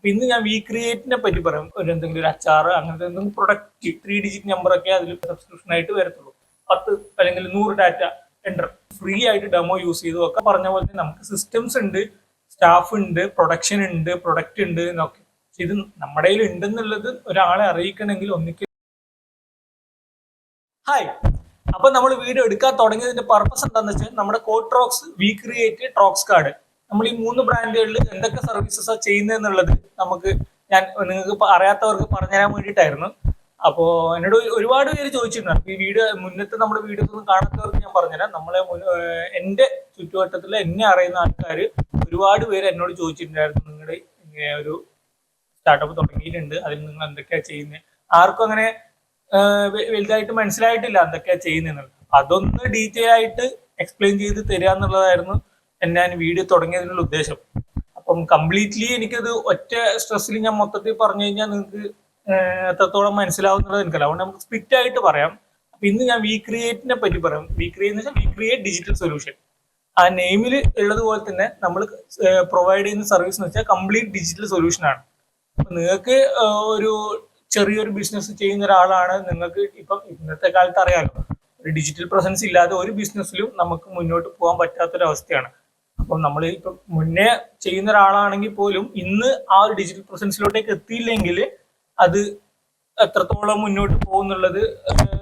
അപ്പൊ ഇന്ന് ഞാൻ വി ക്രിയേറ്റിനെ പറ്റി പറയും. എന്തെങ്കിലും ഒരു അച്ചാർ അങ്ങനത്തെ എന്തെങ്കിലും പ്രൊഡക്റ്റ് 3 ഡിജിറ്റ് നമ്പർ ഒക്കെ അതിൽ സബ്സ്ക്രിപ്ഷൻ ആയിട്ട് വരത്തുള്ളൂ. 10 അല്ലെങ്കിൽ 100 ഡാറ്റ എൻ്റർ ഫ്രീ ആയിട്ട് ഡെമോ യൂസ് ചെയ്തു ഒക്കെ പറഞ്ഞ പോലെ തന്നെ നമുക്ക് സിസ്റ്റംസ് ഉണ്ട്, സ്റ്റാഫ് ഉണ്ട്, പ്രൊഡക്ഷൻ ഉണ്ട്, പ്രൊഡക്റ്റ് ഉണ്ട് എന്നൊക്കെ. പക്ഷെ ഇത് നമ്മുടെ കയ്യിൽ ഉണ്ടെന്നുള്ളത് ഒരാളെ അറിയിക്കണമെങ്കിൽ ഒന്നിക്കൽ. ഹായ്, അപ്പൊ നമ്മൾ വീഡിയോ എടുക്കാൻ തുടങ്ങിയതിന്റെ പർപ്പസ് എന്താണെന്ന് വെച്ചാൽ നമ്മുടെ കോട്രോക്സ്, വി ക്രിയേറ്റ്, ട്രോക്സ് കാർഡ്, നമ്മൾ ഈ 3 ബ്രാൻഡുകളിൽ എന്തൊക്കെ സർവീസസ് ചെയ്യുന്നതെന്നുള്ളത് ഞാൻ നിങ്ങൾക്ക് അറിയാത്തവർക്ക് പറഞ്ഞുതരാൻ വേണ്ടിയിട്ടായിരുന്നു. അപ്പോൾ എന്നോട് ഒരുപാട് പേര് ചോദിച്ചിട്ടുണ്ട്. ഈ വീഡിയോ മുന്നത്തെ നമ്മുടെ വീഡിയോസ് ഒന്നും കാണാത്തവർക്ക് ഞാൻ പറഞ്ഞുതരാം. എന്റെ ചുറ്റുവട്ടത്തിൽ എന്നെ അറിയുന്ന ആൾക്കാർ ഒരുപാട് പേര് എന്നോട് ചോദിച്ചിട്ടുണ്ടായിരുന്നു, നിങ്ങളുടെ ഇങ്ങനെ ഒരു സ്റ്റാർട്ടപ്പ് തുടങ്ങിയിട്ടുണ്ട്, അതിൽ നിങ്ങൾ എന്തൊക്കെയാ ചെയ്യുന്നത്. ആർക്കും അങ്ങനെ വലുതായിട്ട് മനസ്സിലായിട്ടില്ല എന്തൊക്കെയാ ചെയ്യുന്നത്. അതൊന്ന് ഡീറ്റെയിൽ ആയിട്ട് എക്സ്പ്ലെയിൻ ചെയ്ത് തരിക എന്നുള്ളതായിരുന്നു ഞാൻ വീഡിയോ തുടങ്ങിയതിനുള്ള ഉദ്ദേശം. അപ്പം കംപ്ലീറ്റ്ലി എനിക്കത് ഒറ്റ സ്ട്രെസ്സിൽ ഞാൻ മൊത്തത്തിൽ പറഞ്ഞു കഴിഞ്ഞാൽ നിങ്ങൾക്ക് എത്രത്തോളം മനസ്സിലാവുന്നത് എനിക്കല്ല. അതുകൊണ്ട് നമുക്ക് സ്പ്ലിറ്റ് ആയിട്ട് പറയാം. അപ്പൊ ഇന്ന് ഞാൻ വി ക്രിയേറ്റിനെ പറ്റി പറയാം. വി ക്രിയേറ്റ് എന്ന് വെച്ചാൽ വി ക്രിയേറ്റ് ഡിജിറ്റൽ സൊല്യൂഷൻ. ആ നെയിമിൽ ഉള്ളതുപോലെ തന്നെ നമ്മൾ പ്രൊവൈഡ് ചെയ്യുന്ന സർവീസ് എന്ന് വെച്ചാൽ കംപ്ലീറ്റ് ഡിജിറ്റൽ സൊല്യൂഷൻ ആണ്. അപ്പൊ നിങ്ങൾക്ക് ഒരു ചെറിയൊരു ബിസിനസ് ചെയ്യുന്ന ഒരാളാണ്, നിങ്ങൾക്ക് ഇപ്പം ഇന്നത്തെ കാലത്ത് അറിയാമല്ലോ, ഒരു ഡിജിറ്റൽ പ്രസൻസ് ഇല്ലാതെ ഒരു ബിസിനസ്സിലും നമുക്ക് മുന്നോട്ട് പോകാൻ പറ്റാത്തൊരവസ്ഥയാണ്. അപ്പം നമ്മൾ ഇപ്പം മുന്നേ ചെയ്യുന്ന ഒരാളാണെങ്കിൽ പോലും ഇന്ന് ആ ഒരു ഡിജിറ്റൽ പ്രസൻസിലോട്ടേക്ക് എത്തിയില്ലെങ്കിൽ അത് എത്രത്തോളം മുന്നോട്ട് പോകുന്നുള്ളത്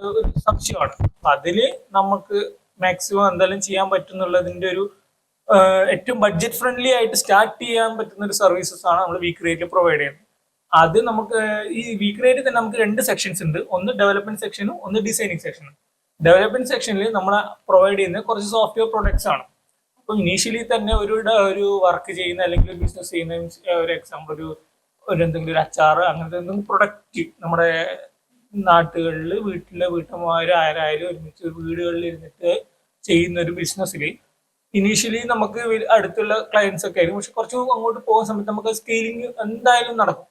ഒരു സംശയമാണ്. അപ്പൊ അതില് നമുക്ക് മാക്സിമം എന്തായാലും ചെയ്യാൻ പറ്റുന്നുള്ളതിന്റെ ഒരു ഏറ്റവും ബഡ്ജറ്റ് ഫ്രണ്ട്ലി ആയിട്ട് സ്റ്റാർട്ട് ചെയ്യാൻ പറ്റുന്ന ഒരു സർവീസസ് ആണ് നമ്മൾ വി ക്രിയേറ്റ് പ്രൊവൈഡ് ചെയ്യുന്നത്. അത് നമുക്ക് ഈ വി ക്രിയേറ്റ് തന്നെ നമുക്ക് 2 സെക്ഷൻസ് ഉണ്ട്. ഒന്ന് ഡെവലപ്മെന്റ് സെക്ഷനും ഒന്ന് ഡിസൈനിങ് സെക്ഷനും. ഡെവലപ്മെന്റ് സെക്ഷനിൽ നമ്മൾ പ്രൊവൈഡ് ചെയ്യുന്ന കുറച്ച് സോഫ്റ്റ്വെയർ പ്രൊഡക്ട്സ് ആണ്. അപ്പൊ ഇനീഷ്യലി തന്നെ ഒരു വർക്ക് ചെയ്യുന്ന അല്ലെങ്കിൽ ഒരു ബിസിനസ് ചെയ്യുന്ന ഒരു എക്സാമ്പിൾ ഒരു എന്തെങ്കിലും ഒരു അച്ചാർ അങ്ങനത്തെ എന്തെങ്കിലും പ്രൊഡക്റ്റ് നമ്മുടെ നാട്ടുകളിൽ വീട്ടമ്മമാരും ആരായാലും ഒരുമിച്ച് വീടുകളിൽ ഇരുന്നിട്ട് ചെയ്യുന്ന ഒരു ബിസിനസ്സിൽ ഇനീഷ്യലി നമുക്ക് അടുത്തുള്ള ക്ലയൻസ് ഒക്കെ ആയിരിക്കും. പക്ഷെ കുറച്ച് അങ്ങോട്ട് പോകുന്ന സമയത്ത് നമുക്ക് സ്കെയിലിംഗ് എന്തായാലും നടക്കും.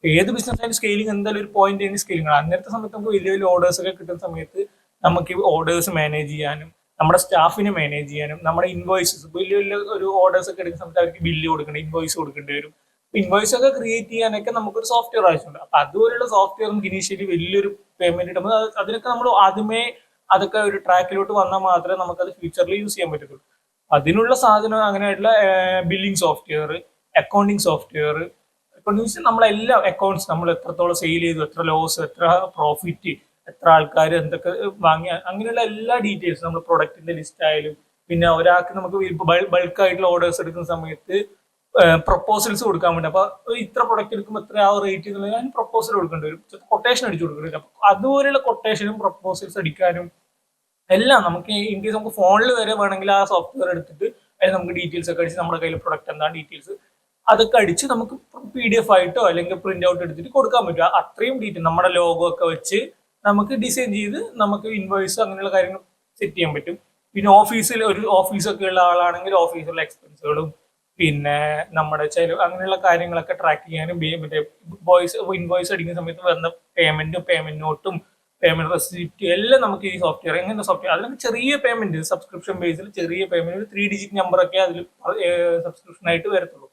ഏത് ബിസിനസ് ആയാലും സ്കെയിലിംഗ് എന്തായാലും ഒരു പോയിന്റ് ആയിരുന്നു സ്കെയിലിംഗ്. അങ്ങനത്തെ സമയത്ത് നമുക്ക് വലിയ വലിയ ഓർഡേഴ്സ് ഒക്കെ കിട്ടുന്ന സമയത്ത് നമുക്ക് ഓർഡേഴ്സ് മാനേജ് ചെയ്യാനും നമ്മുടെ സ്റ്റാഫിനെ മാനേജ് ചെയ്യാനും നമ്മുടെ ഇൻവോയ്സസ് വലിയ വലിയ ഒരു ഓർഡേഴ്സ് ഒക്കെ എടുക്കുന്ന സമയത്ത് അവർക്ക് ബില്ല് കൊടുക്കണം, ഇൻവോയ്സ് കൊടുക്കേണ്ടി വരും. ഇൻവോയ്സ് ഒക്കെ ക്രിയേറ്റ് ചെയ്യാനൊക്കെ നമുക്കൊരു സോഫ്റ്റ്വെയർ ആവശ്യമുണ്ട്. അപ്പൊ അതുപോലെയുള്ള സോഫ്റ്റ്വെയർ നമുക്ക് ഇനീഷ്യലി വലിയൊരു പേയ്മെന്റ് കിട്ടുമ്പോൾ അതിനൊക്കെ നമ്മൾ ആദ്യമേ അതൊക്കെ ഒരു ട്രാക്കിലോട്ട് വന്നാൽ മാത്രമേ നമുക്കത് ഫ്യൂച്ചറിൽ യൂസ് ചെയ്യാൻ പറ്റത്തുള്ളൂ. അതിനുള്ള സാധനം അങ്ങനെയായിട്ടുള്ള billing software, accounting software. Accounting നമ്മളെല്ലാം അക്കൗണ്ട്സ് നമ്മൾ എത്രത്തോളം സെയിൽ ചെയ്തു, എത്ര ലോസ്, എത്ര പ്രോഫിറ്റ്, എത്ര ആൾക്കാർ എന്തൊക്കെ വാങ്ങിയ, അങ്ങനെയുള്ള എല്ലാ ഡീറ്റെയിൽസ് നമ്മൾ പ്രൊഡക്റ്റിന്റെ ലിസ്റ്റ് ആയാലും, പിന്നെ ഒരാൾക്ക് നമുക്ക് ബൾക്കായിട്ടുള്ള ഓർഡേഴ്സ് എടുക്കുന്ന സമയത്ത് പ്രപ്പോസൽസ് കൊടുക്കാൻ വേണ്ടി, അപ്പൊ ഇത്ര പ്രൊഡക്റ്റ് എടുക്കുമ്പോൾ എത്ര ആ റേറ്റ് എന്നുള്ളത് ഞാൻ പ്രപ്പോസൽ കൊടുക്കേണ്ടി വരും, കൊട്ടേഷൻ അടിച്ചു കൊടുക്കേണ്ടി വരും. അപ്പൊ അതുപോലെയുള്ള കൊട്ടേഷനും പ്രപ്പോസൽസ് അടിക്കാനും എല്ലാം നമുക്ക് ഇൻ കേസ് നമുക്ക് ഫോണിൽ വരെ വേണമെങ്കിൽ ആ സോഫ്റ്റ്വെയർ എടുത്തിട്ട് അതിൽ നമുക്ക് ഡീറ്റെയിൽസ് ഒക്കെ അടിച്ച് നമ്മുടെ കയ്യിൽ പ്രൊഡക്റ്റ് എന്താണ് ഡീറ്റെയിൽസ് അതൊക്കെ അടിച്ച് നമുക്ക് PDF ആയിട്ടോ അല്ലെങ്കിൽ പ്രിന്റ് ഔട്ട് എടുത്തിട്ട് കൊടുക്കാൻ പറ്റും. അത്രയും ഡീറ്റെയിൽ നമ്മുടെ ലോഗോ ഒക്കെ വെച്ച് നമുക്ക് ഡിസൈൻ ചെയ്ത് നമുക്ക് ഇൻവോയ്സ് അങ്ങനെയുള്ള കാര്യങ്ങൾ സെറ്റ് ചെയ്യാൻ പറ്റും. പിന്നെ ഒരു ഓഫീസൊക്കെ ഉള്ള ആളാണെങ്കിൽ ഓഫീസിലുള്ള എക്സ്പെൻസുകളും പിന്നെ നമ്മുടെ ചെലവ് അങ്ങനെയുള്ള കാര്യങ്ങളൊക്കെ ട്രാക്ക് ചെയ്യാനും മറ്റേ ഇൻവോയ്സ് അടിക്കുന്ന സമയത്ത് വരുന്ന പേയ്മെന്റ് നോട്ടും പേയ്മെന്റ് റെസിപ്റ്റ് എല്ലാം നമുക്ക് ഈ സോഫ്റ്റ്വെയർ എങ്ങനെ സോഫ്റ്റ്വെയർ അതിനൊക്കെ ചെറിയ പേയ്മെന്റ് സബ്സ്ക്രിപ്ഷൻ ബേസിൽ ചെറിയ പേയ്മെന്റ് 3 ഡിജിറ്റ് നമ്പർ ഒക്കെ അതിൽ സബ്സ്ക്രിപ്ഷൻ ആയിട്ട് വരത്തുള്ളൂ.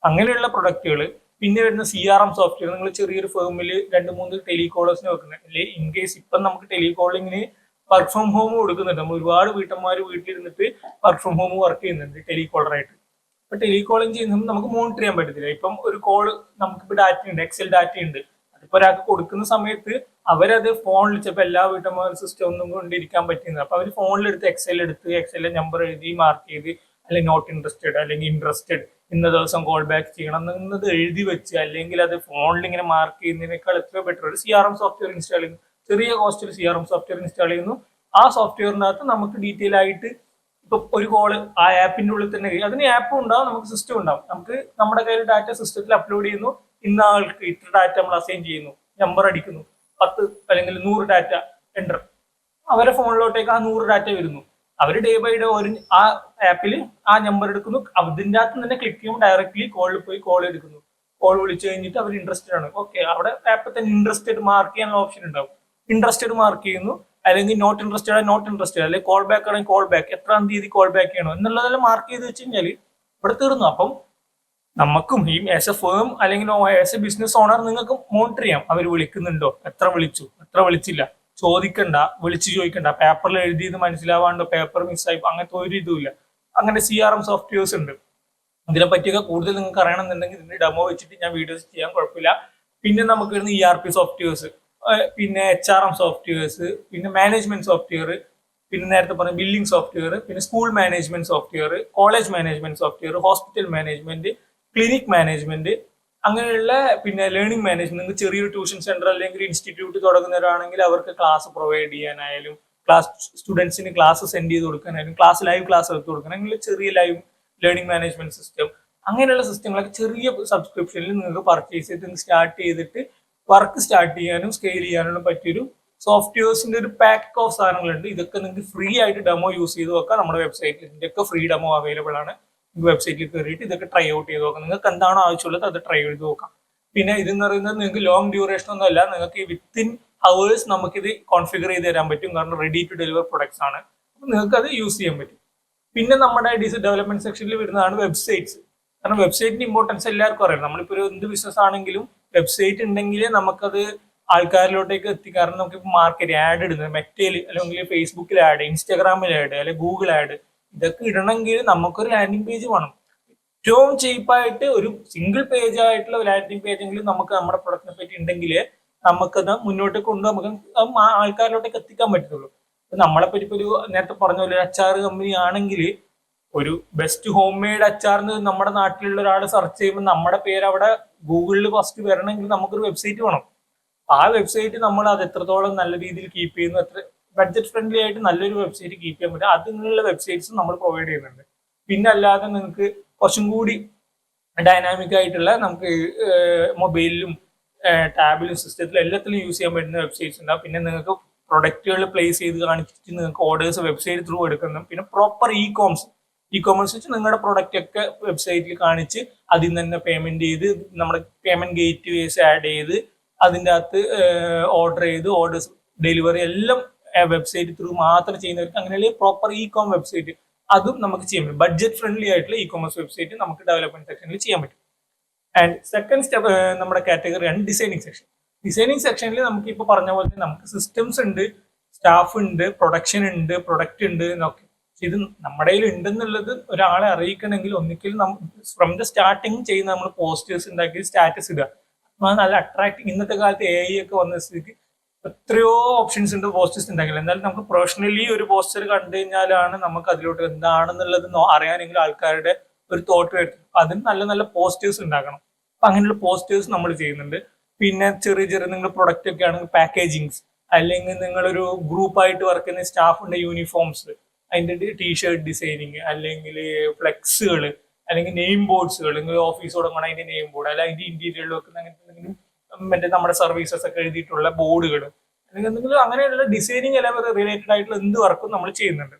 അങ്ങനെയുള്ള പ്രൊഡക്റ്റുകൾ. പിന്നെ വരുന്ന CRM സോഫ്റ്റ്വെയർ. നിങ്ങൾ ചെറിയൊരു ഫേമിൽ 2-3 ടെലികോളേഴ്സിന് വെക്കുന്നത് അല്ലെ, ഇൻ കേസ് ഇപ്പം നമുക്ക് ടെലികോളിങ്ങിന് വർക്ക് ഫ്രം ഹോം കൊടുക്കുന്നുണ്ട്. നമ്മൾ ഒരുപാട് വീട്ടമ്മമാർ വീട്ടിലിരുന്നിട്ട് വർക്ക് ഫ്രം ഹോം വർക്ക് ചെയ്യുന്നുണ്ട് ടെലികോളറായിട്ട്. അപ്പൊ ടെലികോളിംഗ് ചെയ്യുമ്പോൾ നമുക്ക് മോണിറ്റർ ചെയ്യാൻ പറ്റത്തില്ല. ഇപ്പം ഒരു കോള് നമുക്കിപ്പോൾ ഡാറ്റ ഉണ്ട്, എക്സൽ ഡാറ്റ ഉണ്ട്, അതിപ്പോ ഒരാൾക്ക് കൊടുക്കുന്ന സമയത്ത് അവരത് ഫോണിൽ ചിലപ്പോൾ എല്ലാ വീട്ടമ്മമാരും സിസ്റ്റം ഒന്നും കൊണ്ടിരിക്കാൻ പറ്റുന്നത്. അപ്പൊ അവർ ഫോണിലെടുത്ത് എക്സലിലെ നമ്പർ എഴുതി മാർക്ക് ചെയ്ത് അല്ലെങ്കിൽ നോട്ട് ഇൻട്രസ്റ്റഡ് അല്ലെങ്കിൽ ഇൻട്രസ്റ്റഡ് ഇന്ന ദിവസം കോൾ ബാക്ക് ചെയ്യണം എന്നത് എഴുതി വെച്ച് അല്ലെങ്കിൽ അത് ഫോണിൽ ഇങ്ങനെ മാർക്ക് ചെയ്യുന്നതിനേക്കാൾ എത്രയോ ബെറ്റർ ഒരു CRM സോഫ്റ്റ്വെയർ ഇൻസ്റ്റാൾ ചെയ്യുന്നു. ചെറിയ കോസ്റ്റിൽ CRM സോഫ്റ്റ്വെയർ ഇൻസ്റ്റാൾ ചെയ്യുന്നു. ആ സോഫ്റ്റ്വെയറിനകത്ത് നമുക്ക് ഡീറ്റെയിൽ ആയിട്ട് ഇപ്പൊ ഒരു കോള് ആ ആപ്പിന്റെ ഉള്ളിൽ തന്നെ അതിന് ആപ്പും ഉണ്ടാവും, നമുക്ക് സിസ്റ്റം ഉണ്ടാവും. നമുക്ക് നമ്മുടെ കയ്യിൽ ഡാറ്റ സിസ്റ്റത്തിൽ അപ്ലോഡ് ചെയ്യുന്നു. ഇന്ന ആൾക്ക് ഇത്ര ഡാറ്റ നമ്മൾ അസൈൻ ചെയ്യുന്നു, നമ്പർ അടിക്കുന്നു, 10 അല്ലെങ്കിൽ 100 ഡാറ്റ എൻ്റർ, അവരെ ഫോണിലോട്ടേക്ക് ആ 100 ഡാറ്റ വരുന്നു. അവർ ഡേ ബൈ ഡേ ആ ആപ്പിൽ ആ നമ്പർ എടുക്കുന്നു. അതിൻ്റെ അകത്ത് തന്നെ ക്ലിക്ക് ചെയ്യുമ്പോൾ ഡയറക്റ്റ്ലി കോളിൽ പോയി കോൾ എടുക്കുന്നു. കോൾ വിളിച്ചു കഴിഞ്ഞിട്ട് അവർ ഇൻട്രസ്റ്റഡ് ആണ്, ഓക്കെ, അവിടെ ആപ്പിൽ തന്നെ ഇൻട്രസ്റ്റഡ് മാർക്ക് ചെയ്യാനുള്ള ഓപ്ഷൻ ഉണ്ടാവും. ഇൻട്രസ്റ്റഡ് മാർക്ക് ചെയ്യുന്നു, അല്ലെങ്കിൽ നോട്ട് ഇൻട്രസ്റ്റഡ് അല്ലെങ്കിൽ കോൾ ബാക്ക് ആണെങ്കിൽ കോൾ ബാക്ക്, എത്രാം തീയതി കോൾ ബാക്ക് ചെയ്യണോ എന്നുള്ളതെല്ലാം മാർക്ക് ചെയ്ത് വെച്ച് കഴിഞ്ഞാൽ ഇവിടെ തീർന്നു. അപ്പം നമുക്കും ഈ ആസ് എ ഫേം അല്ലെങ്കിൽ ആസ് എ ബിസിനസ് ഓണർ നിങ്ങൾക്ക് മോണിറ്റർ ചെയ്യാം. അവർ വിളിക്കുന്നുണ്ടോ, എത്ര വിളിച്ചു, എത്ര വിളിച്ചില്ല, ചോദിക്കണ്ട, വിളിച്ചു ചോദിക്കണ്ട, പേപ്പറിൽ എഴുതിയത് മനസ്സിലാവാണ്ടോ, പേപ്പർ മിസ്സായി, അങ്ങനത്തെ ഒരു ഇതുമില്ല. അങ്ങനെ CRM സോഫ്റ്റ്വെയർസ് ഉണ്ട്. ഇതിനെ പറ്റിയൊക്കെ കൂടുതൽ നിങ്ങൾക്ക് അറിയണമെന്നുണ്ടെങ്കിൽ ഇതിന്റെ ഡെമോ വെച്ചിട്ട് ഞാൻ വീഡിയോസ് ചെയ്യാൻ കുഴപ്പമില്ല. പിന്നെ നമുക്ക് വരുന്ന ERP സോഫ്റ്റ്വെയർസ്, പിന്നെ HRM സോഫ്റ്റ്വെയർസ്, പിന്നെ മാനേജ്മെന്റ് സോഫ്റ്റ്വെയർ, പിന്നെ നേരത്തെ പറഞ്ഞ ബില്ലിംഗ് സോഫ്റ്റ്വെയർ, പിന്നെ school management software, college management software, hospital management, clinic management, അങ്ങനെയുള്ള പിന്നെ ലേണിംഗ് മാനേജ്മെന്റ്. നിങ്ങൾക്ക് ചെറിയൊരു ട്യൂഷൻ സെന്റർ അല്ലെങ്കിൽ ഇൻസ്റ്റിറ്റ്യൂട്ട് തുടങ്ങുന്നവരാണെങ്കിൽ അവർക്ക് ക്ലാസ് പ്രൊവൈഡ് ചെയ്യാനായാലും, ക്ലാസ് സ്റ്റുഡൻസിന് ക്ലാസ് സെൻഡ് ചെയ്ത് കൊടുക്കാനായാലും, ലൈവ് ക്ലാസ് എടുത്ത് കൊടുക്കാൻ, അങ്ങനെ ചെറിയ ലൈവ് ലേണിംഗ് മാനേജ്മെന്റ് സിസ്റ്റം, അങ്ങനെയുള്ള സിസ്റ്റങ്ങളൊക്കെ ചെറിയ സബ്സ്ക്രിപ്ഷനിൽ നിങ്ങൾക്ക് പർച്ചേസ് ചെയ്ത് സ്റ്റാർട്ട് ചെയ്തിട്ട് വർക്ക് സ്റ്റാർട്ട് ചെയ്യാനും സ്കെയിൽ ചെയ്യാനും പറ്റിയൊരു സോഫ്റ്റ്വെയർസിന്റെ ഒരു പാക്ക് ഓഫ് സാധനങ്ങളുണ്ട്. ഇതൊക്കെ നിങ്ങൾക്ക് ഫ്രീ ആയിട്ട് ഡെമോ യൂസ് ചെയ്ത് നോക്കാം നമ്മുടെ വെബ്സൈറ്റിൽ. ഇതിന്റെയൊക്കെ ഫ്രീ ഡെമോ അവൈലബിൾ ആണ്. വെബ്സൈറ്റിൽ കയറിയിട്ട് ഇതൊക്കെ ട്രൈ ഔട്ട് ചെയ്ത് നോക്കാം. നിങ്ങൾക്ക് എന്താണോ ആവശ്യമുള്ളത് അത് ട്രൈ ചെയ്ത് നോക്കാം. പിന്നെ ഇതെന്ന് പറയുന്നത് നിങ്ങൾക്ക് ലോങ് ഡ്യൂറേഷൻ ഒന്നും അല്ല, നിങ്ങൾക്ക് വിത്തിൻ ഹവേഴ്സ് നമുക്കിത് കോൺഫിഗർ ചെയ്ത് തരാൻ പറ്റും. കാരണം റെഡി ടു ഡെലിവർ പ്രൊഡക്ട്സ് ആണ്. അപ്പൊ നിങ്ങൾക്ക് അത് യൂസ് ചെയ്യാൻ പറ്റും. പിന്നെ നമ്മുടെ ഡെവലപ്മെന്റ് സെക്ഷനിൽ വരുന്നതാണ് വെബ്സൈറ്റ്സ്. കാരണം വെബ്സൈറ്റിന്റെ ഇമ്പോർട്ടൻസ് എല്ലാവർക്കും അറിയാം. നമ്മളിപ്പോൾ ഒരു എന്ത് ബിസിനസ് ആണെങ്കിലും വെബ്സൈറ്റ് ഉണ്ടെങ്കിൽ നമുക്കത് ആൾക്കാരിലോട്ടേക്ക് എത്തി. കാരണം നമുക്ക് മാർക്കറ്റ് ആഡ് ഇടുന്നത് മെറ്റയിൽ അല്ലെങ്കിൽ ഫേസ്ബുക്കിൽ ആഡ്, ഇൻസ്റ്റാഗ്രാമിൽ ആഡ്, അല്ലെങ്കിൽ ഗൂഗിൾ ആഡ്, ഇതൊക്കെ ഇടണമെങ്കിൽ നമുക്കൊരു ലാൻഡിംഗ് പേജ് വേണം. ഏറ്റവും ചീപ്പായിട്ട് ഒരു സിംഗിൾ പേജ് ആയിട്ടുള്ള ലാൻഡിംഗ് പേജ് എങ്കിലും നമുക്ക് നമ്മുടെ പ്രൊഡക്റ്റിനെ പറ്റി ഉണ്ടെങ്കിൽ നമുക്കത് മുന്നോട്ട് കൊണ്ട് നമുക്ക് ആൾക്കാരിലോട്ടേക്ക് എത്തിക്കാൻ പറ്റത്തുള്ളൂ. നമ്മളെ പറ്റി ഒരു നേരത്തെ പറഞ്ഞ പോലെ HR കമ്പനി ആണെങ്കിൽ ഒരു ബെസ്റ്റ് ഹോം മെയ്ഡ് HR നമ്മുടെ നാട്ടിലുള്ള ഒരാൾ സെർച്ച് ചെയ്യുമ്പോൾ നമ്മുടെ പേര് അവിടെ ഗൂഗിളിൽ ഫസ്റ്റ് വരണമെങ്കിൽ നമുക്കൊരു വെബ്സൈറ്റ് വേണം. ആ വെബ്സൈറ്റ് നമ്മൾ അത് എത്രത്തോളം നല്ല രീതിയിൽ കീപ്പ് ചെയ്യുന്നു, എത്ര ബഡ്ജറ്റ് ഫ്രണ്ട്ലി ആയിട്ട് നല്ലൊരു വെബ്സൈറ്റ് കീപ്പ് ചെയ്യാൻ പറ്റും, അതിനുള്ള വെബ്സൈറ്റ്സ് നമ്മൾ പ്രൊവൈഡ് ചെയ്യുന്നുണ്ട്. പിന്നെ അല്ലാതെ നിങ്ങൾക്ക് കുറച്ചും കൂടി ഡൈനാമിക് ആയിട്ടുള്ള നമുക്ക് മൊബൈലിലും ടാബിലും സിസ്റ്റത്തിലും എല്ലാത്തിലും യൂസ് ചെയ്യാൻ പറ്റുന്ന വെബ്സൈറ്റ്സ് ഉണ്ടാവും. പിന്നെ നിങ്ങൾക്ക് പ്രൊഡക്റ്റുകൾ പ്ലേസ് ചെയ്ത് കാണിച്ചിട്ട് നിങ്ങൾക്ക് ഓർഡേഴ്സ് വെബ്സൈറ്റ് ത്രൂ എടുക്കുന്നു. പിന്നെ പ്രോപ്പർ ഇ-കോമേഴ്സ് വെച്ച് നിങ്ങളുടെ പ്രൊഡക്റ്റ് ഒക്കെ വെബ്സൈറ്റിൽ കാണിച്ച് അതിൽ നിന്ന് തന്നെ പേയ്മെന്റ് ചെയ്ത് നമ്മുടെ പേയ്മെന്റ് ഗേറ്റ് വേസ് ആഡ് ചെയ്ത് അതിൻ്റെ അകത്ത് ഓർഡേഴ്സ് ഡെലിവറി എല്ലാം വെബ്സൈറ്റ് ത്രൂ മാത്രം ചെയ്യുന്നവർക്ക് അങ്ങനെയുള്ള പ്രോപ്പർ ഇ-കോം വെബ്സൈറ്റ് അതും നമുക്ക് ചെയ്യാൻ പറ്റും. ബഡ്ജറ്റ് ഫ്രണ്ട്ലി ആയിട്ടുള്ള ഇ-കോമേഴ്സ് വെബ്സൈറ്റ് നമുക്ക് ഡെവലപ്മെന്റ് സെക്ഷനിൽ ചെയ്യാൻ പറ്റും. ആൻഡ് സെക്കൻഡ് സ്റ്റെപ്പ് നമ്മുടെ കാറ്റഗറിയാണ് ഡിസൈനിങ് സെക്ഷൻ. ഡിസൈനിങ് സെക്ഷനിൽ നമുക്ക് ഇപ്പോൾ പറഞ്ഞ പോലെ നമുക്ക് സിസ്റ്റംസ് ഉണ്ട്, സ്റ്റാഫ് ഉണ്ട്, പ്രൊഡക്ഷൻ ഉണ്ട്, പ്രൊഡക്റ്റ് ഉണ്ട് എന്നൊക്കെ. ഇത് നമ്മുടെ കയ്യിൽ ഉണ്ടെന്നുള്ളത് ഒരാളെ അറിയിക്കണമെങ്കിൽ ഒന്നിക്കൽ ഫ്രം ദ സ്റ്റാർട്ടിങ് ചെയ്യുന്ന നമ്മൾ പോസ്റ്റേഴ്സ് ഉണ്ടാക്കി സ്റ്റാറ്റസ് ഇടുക. നല്ല അട്രാക്റ്റീവ്. ഇന്നത്തെ കാലത്ത് AI ഒക്കെ വന്ന സ്ഥിതിക്ക് എത്രയോ ഓപ്ഷൻസ് ഉണ്ട് പോസ്റ്റേഴ്സ് ഉണ്ടാക്കില്ല. എന്നാലും നമുക്ക് പ്രൊഫഷണലി ഒരു പോസ്റ്റർ കണ്ടു കഴിഞ്ഞാലാണ് നമുക്ക് അതിലോട്ട് എന്താണെന്നുള്ളത് അറിയാനെങ്കിലും ആൾക്കാരുടെ ഒരു തോട്ട് വരും. അതിന് നല്ല നല്ല പോസ്റ്റേഴ്സ് ഉണ്ടാക്കണം. അപ്പൊ അങ്ങനെയുള്ള പോസ്റ്റേഴ്സ് നമ്മൾ ചെയ്യുന്നുണ്ട്. പിന്നെ ചെറിയ നിങ്ങൾ പ്രൊഡക്റ്റ് ഒക്കെ ആണെങ്കിൽ പാക്കേജിങ്സ്, അല്ലെങ്കിൽ നിങ്ങളൊരു ഗ്രൂപ്പായിട്ട് വർക്ക് ചെയ്യുന്ന സ്റ്റാഫിന്റെ യൂണിഫോംസ്, അതിന്റെ ടീഷർട്ട് ഡിസൈനിങ്, അല്ലെങ്കിൽ ഫ്ലെക്സുകൾ, അല്ലെങ്കിൽ നെയിം ബോർഡ്സുകൾ, നിങ്ങൾ ഓഫീസ് തുടങ്ങണം അതിന്റെ നെയിം ബോർഡ്, അല്ലെങ്കിൽ അതിന്റെ ഇന്റീരിയറിൽ വെക്കുന്ന അങ്ങനത്തെ എന്തെങ്കിലും മറ്റേ നമ്മുടെ സർവീസസ് ഒക്കെ എഴുതിയിട്ടുള്ള ബോർഡുകൾ, അല്ലെങ്കിൽ എന്തെങ്കിലും അങ്ങനെയുള്ള ഡിസൈനിങ് എല്ലാം റിലേറ്റഡ് ആയിട്ടുള്ള എന്ത് വർക്കും നമ്മൾ ചെയ്യുന്നുണ്ട്.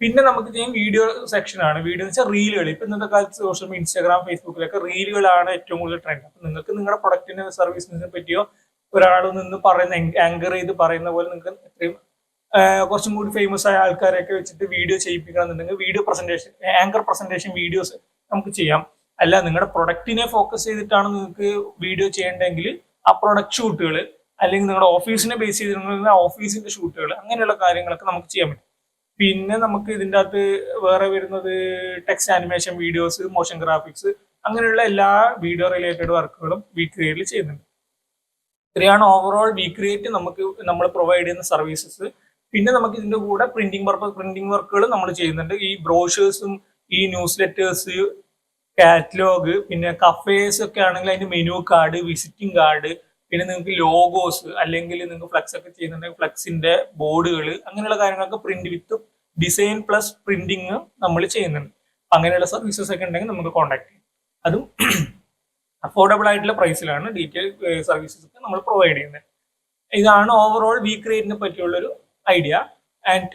പിന്നെ നമുക്ക് ചെയ്യാൻ വീഡിയോ സെക്ഷൻ ആണ്. വീഡിയോ എന്ന് വെച്ചാൽ റീലുകൾ. ഇപ്പൊ ഇന്നത്തെ കാലത്ത് സോഷ്യൽ മീഡിയ ഇൻസ്റ്റാഗ്രാം, ഫേസ്ബുക്കിലൊക്കെ റീലുകളാണ് ഏറ്റവും കൂടുതൽ ട്രെൻഡ്. അപ്പൊ നിങ്ങൾക്ക് നിങ്ങളുടെ പ്രൊഡക്റ്റിനെ സർവീസിനെ പറ്റിയോ ഒരാൾ നിന്ന് പറയുന്ന ആങ്കർ ചെയ്ത് പറയുന്ന പോലെ നിങ്ങൾക്ക് എത്രയും കുറച്ചും കൂടി ഫേമസ് ആയ ആൾക്കാരെയൊക്കെ വെച്ചിട്ട് വീഡിയോ ചെയ്യിപ്പിക്കണം എന്നുണ്ടെങ്കിൽ video presentation, anchor presentation videos നമുക്ക് ചെയ്യാം. അല്ല നിങ്ങളുടെ പ്രൊഡക്റ്റിനെ ഫോക്കസ് ചെയ്തിട്ടാണ് നിങ്ങൾക്ക് വീഡിയോ ചെയ്യേണ്ടതെങ്കിൽ ആ പ്രൊഡക്റ്റ് ഷൂട്ടുകൾ, അല്ലെങ്കിൽ നിങ്ങളുടെ ഓഫീസിനെ ബേസ് ചെയ്തിട്ടുണ്ടെങ്കിൽ ഓഫീസിന്റെ ഷൂട്ടുകൾ, അങ്ങനെയുള്ള കാര്യങ്ങളൊക്കെ നമുക്ക് ചെയ്യാൻ പറ്റും. പിന്നെ നമുക്ക് ഇതിൻ്റെ അകത്ത് വേറെ വരുന്നത് text animation videos, motion graphics, അങ്ങനെയുള്ള എല്ലാ വീഡിയോ റിലേറ്റഡ് വർക്കുകളും വീക്രിയേറ്റിൽ ചെയ്യുന്നുണ്ട്. ഇത്രയാണ് ഓവറോൾ വീക്രിയേറ്റ് നമ്മൾ പ്രൊവൈഡ് ചെയ്യുന്ന സർവീസസ്. പിന്നെ നമുക്ക് ഇതിന്റെ കൂടെ പ്രിന്റിംഗ് വർക്കുകൾ നമ്മൾ ചെയ്യുന്നുണ്ട്. ഈ ബ്രോഷേഴ്സും ഈ ന്യൂസ് ലെറ്റേഴ്സ്, കാറ്റലോഗ്, പിന്നെ കഫേസ് ഒക്കെ ആണെങ്കിൽ അതിന്റെ മെനു കാർഡ്, വിസിറ്റിംഗ് കാർഡ്, പിന്നെ നിങ്ങൾക്ക് ലോഗോസ്, അല്ലെങ്കിൽ നിങ്ങൾക്ക് ഫ്ലെക്സ് ഒക്കെ ചെയ്യുന്നുണ്ടെങ്കിൽ ഫ്ലെക്സിന്റെ ബോർഡുകൾ, അങ്ങനെയുള്ള കാര്യങ്ങളൊക്കെ പ്രിന്റ് വിത്ത് ഡിസൈൻ പ്ലസ് പ്രിന്റിങ് നമ്മൾ ചെയ്യുന്നുണ്ട്. അങ്ങനെയുള്ള സർവീസസ് ഒക്കെ ഉണ്ടെങ്കിൽ നമുക്ക് കോൺടാക്ട് ചെയ്യാം. അതും അഫോർഡബിൾ ആയിട്ടുള്ള പ്രൈസിലാണ് ഡീറ്റെയിൽ സർവീസസ് ഒക്കെ നമ്മൾ പ്രൊവൈഡ് ചെയ്യുന്നത്. ഇതാണ് ഓവറോൾ വീക്രിയേറ്റിനെ പറ്റിയുള്ളൊരു ഐഡിയ. ആൻഡ്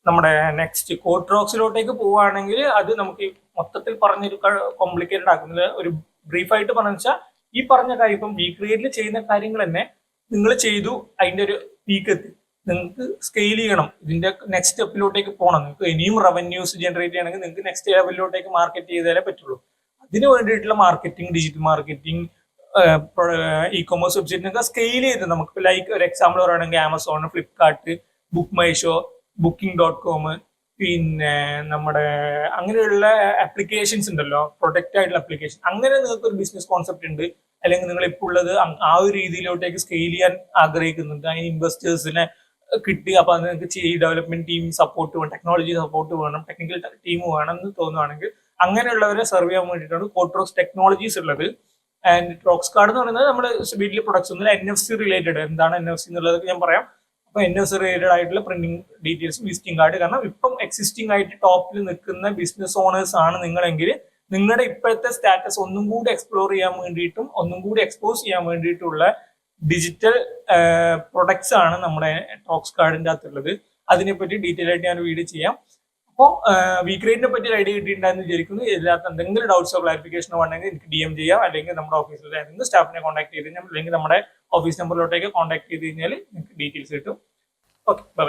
നമ്മുടെ നെക്സ്റ്റ് കോട്രോക്സിലോട്ടേക്ക് പോവുകയാണെങ്കിൽ അത് നമുക്ക് മൊത്തത്തിൽ പറഞ്ഞൊരു കോംപ്ലിക്കേറ്റഡ് ആക്കുന്നത് ഒരു ബ്രീഫായിട്ട് പറഞ്ഞു വെച്ചാൽ ഈ പറഞ്ഞ കാര്യം ഇപ്പം വീക്രിയേറ്റിൽ ചെയ്യുന്ന കാര്യങ്ങൾ തന്നെ നിങ്ങൾ ചെയ്തു, അതിന്റെ ഒരു പീക്ക് എത്തി, നിങ്ങൾക്ക് സ്കെയിൽ ചെയ്യണം, ഇതിന്റെ നെക്സ്റ്റ് സ്റ്റെപ്പിലോട്ടേക്ക് പോകണം. നിങ്ങൾക്ക് ഇനിയും റവന്യൂസ് ജനറേറ്റ് ചെയ്യണമെങ്കിൽ നിങ്ങൾക്ക് നെക്സ്റ്റ് ലെവലിലോട്ടേക്ക് മാർക്കറ്റ് ചെയ്താലേ പറ്റുള്ളൂ. ഇതിന് വേണ്ടിയിട്ടുള്ള marketing, digital marketing, e commerce വെബ്സൈറ്റിനൊക്കെ സ്കെയിൽ ചെയ്ത് നമുക്ക് ലൈക്ക് ഒരു എക്സാമ്പിൾ പറയുകയാണെങ്കിൽ Amazon, Flipkart, Book My Show, Booking.com, പിന്നെ നമ്മുടെ അങ്ങനെയുള്ള ആപ്ലിക്കേഷൻസ് ഉണ്ടല്ലോ, പ്രൊഡക്റ്റ് ആയിട്ടുള്ള ആപ്ലിക്കേഷൻ. അങ്ങനെ നിങ്ങൾക്ക് ഒരു ബിസിനസ് കോൺസെപ്റ്റ് ഉണ്ട്, അല്ലെങ്കിൽ നിങ്ങൾ ഇപ്പോൾ ഉള്ളത് ആ ഒരു രീതിയിലോട്ടേക്ക് സ്കെയിൽ ചെയ്യാൻ ആഗ്രഹിക്കുന്നുണ്ട്, അതിന് ഇൻവെസ്റ്റേഴ്സിനെ കിട്ടി, അപ്പൊ അത് നിങ്ങൾക്ക് ഡെവലപ്മെന്റ് ടീം സപ്പോർട്ട് വേണം, ടെക്നോളജി സപ്പോർട്ട് വേണം, ടെക്നിക്കൽ ടീം വേണം എന്ന് തോന്നുവാണെങ്കിൽ അങ്ങനെയുള്ളവരെ സെർവ് ചെയ്യാൻ വേണ്ടിയിട്ടാണ് കോട്രോക്സ് ടെക്നോളജീസ് ഉള്ളത്. ആൻഡ് ട്രോക്സ് കാർഡ് എന്ന് പറയുന്നത് നമ്മുടെ വീട്ടിലെ പ്രൊഡക്ട്സ് ഒന്നും NFC റിലേറ്റഡ്. എന്താണ് NFC എന്നുള്ളത് ഞാൻ പറയാം. അപ്പൊ NFC റിലേറ്റഡ് ആയിട്ടുള്ള പ്രിന്റിംഗ് ഡീറ്റെയിൽസ്, വിസിറ്റിംഗ് കാർഡ്. കാരണം ഇപ്പം എക്സിസ്റ്റിംഗ് ആയിട്ട് ടോപ്പിൽ നിൽക്കുന്ന ബിസിനസ് ഓണേഴ്സ് ആണ് നിങ്ങളെങ്കിൽ നിങ്ങളുടെ ഇപ്പോഴത്തെ സ്റ്റാറ്റസ് ഒന്നും കൂടി എക്സ്പ്ലോർ ചെയ്യാൻ വേണ്ടിയിട്ടും ഒന്നും കൂടി എക്സ്പോസ് ചെയ്യാൻ വേണ്ടിയിട്ടുള്ള ഡിജിറ്റൽ പ്രൊഡക്ട്സ് ആണ് നമ്മുടെ ട്രോക്സ് കാർഡിന്റെ അകത്തുള്ളത്. അതിനെപ്പറ്റി ഡീറ്റെയിൽ ആയിട്ട് ഞാൻ വീഡിയോ ചെയ്യാം. അപ്പോൾ വീക്ക്രേറ്റിനെ പറ്റി ഒരു ഐഡിയ കിട്ടിയിട്ടുണ്ടെന്ന് വിചാരിക്കുന്നു. ഇതിനകത്ത് എന്തെങ്കിലും ഡൗട്ട്സോ ക്ലാരിഫിക്കേഷനോ ഉണ്ടെങ്കിൽ എനിക്ക് DM ചെയ്യാം, അല്ലെങ്കിൽ നമ്മുടെ ഓഫീസിലെ ഏതെങ്കിലും സ്റ്റാഫിനെ കോൺടാക്ട് ചെയ്ത് കഴിഞ്ഞാൽ, അല്ലെങ്കിൽ നമ്മുടെ ഓഫീസ് നമ്പറിലോട്ടേക്ക് കോൺടാക്ട് ചെയ്ത് കഴിഞ്ഞാൽ നിങ്ങൾക്ക് ഡീറ്റെയിൽസ് കിട്ടും. Okay, by.